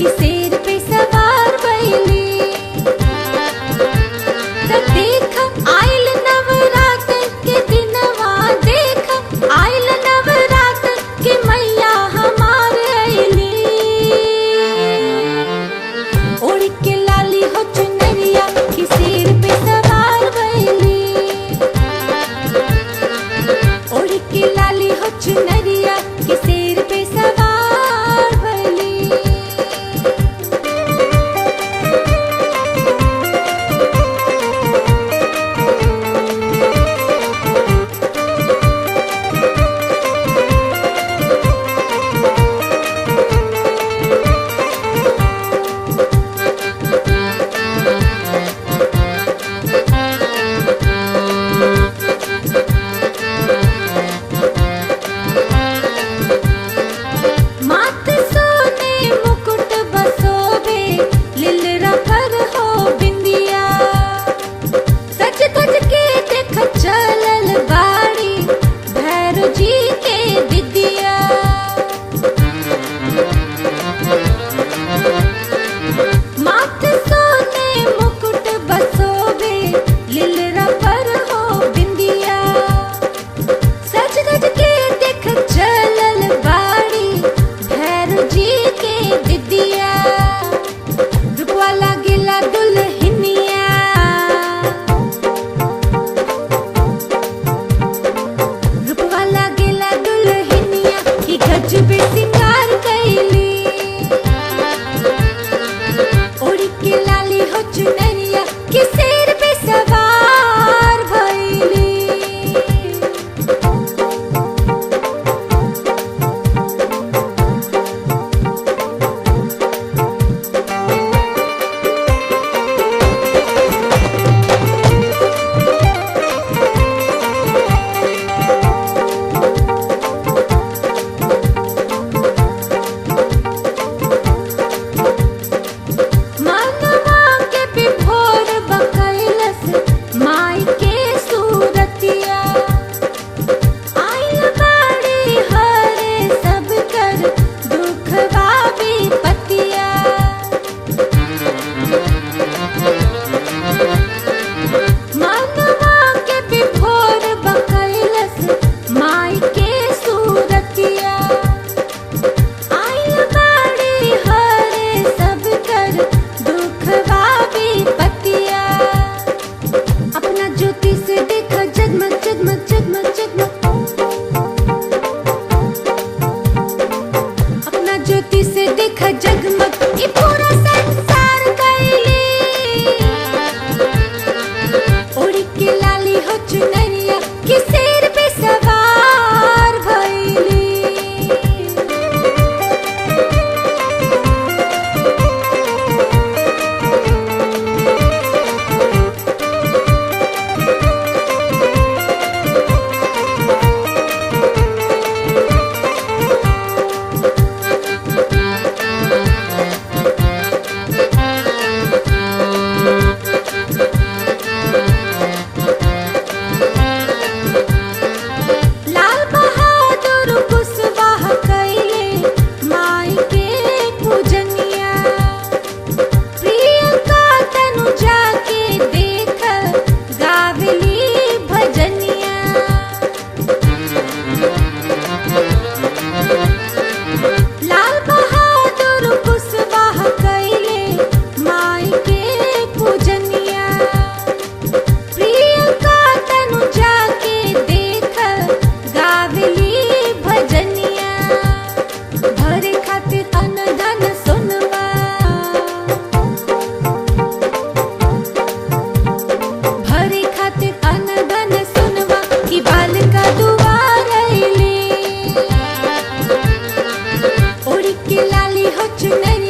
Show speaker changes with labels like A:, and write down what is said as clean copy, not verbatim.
A: कि शेर पे सवार भइली। त देख आइल नवरात्र के दिनवा, देख आइल नवरात्र के मैया हमार अइली। ओढ़ के लाली हो चुनरिया कि शेर पे सवार भइली। ओढ़ के लाली हो चुनरिया कि शेर पे सवार भइली। माथ सोने मुकुट बसोबे, लीलरा पर हो बिंदिया। सज धज के देख चलल बाड़ी भैरव जी के दिदिया। माथ सोने मुकुट बसोबे, लीलरा पर हो बिंदिया। सज धज के देख चलल बाड़ी भैरव जी के दिदिया। रूपवा लागेला दुल्हनिया, रूपवा लागेला दुल्हनिया कि गजबे सिंगार कइली। ओढ़ के लाली हो चुनरिया कि शेर पे सवार भइली। मनवा के विभोर बकैलस माई के सूरतिया। आइल बाड़ी हरे सब कर दुखवा विपतिया। मनवा के विभोर बकैलस माई के सूरतिया। आइल बाड़ी हरे सब कर दुखवा विपतिया। अपना ज्योति से देख जगमग जगमग जगमग जगमग। अपना ज्योति से देख जगमग ई पूरा संसार कैली। ओढ़ के लाली हो चुनरिया कि शेर पे सवार भइली। लाल बहादुर कुशवाहा कैले माई के पूजनिया। प्रियंका तनुजा के देख गावली भजनिया। लाल बहादुर कुशवाहा कैले माई के पूजनिया। प्रियंका तनुजा के देख गावली भजनिया। भरे खातिर अन धन सोनवा, भरे खातिर अन धन सोनवा कि बाल का दुआर अइली। ओढ़ के लाली हो चुनरिया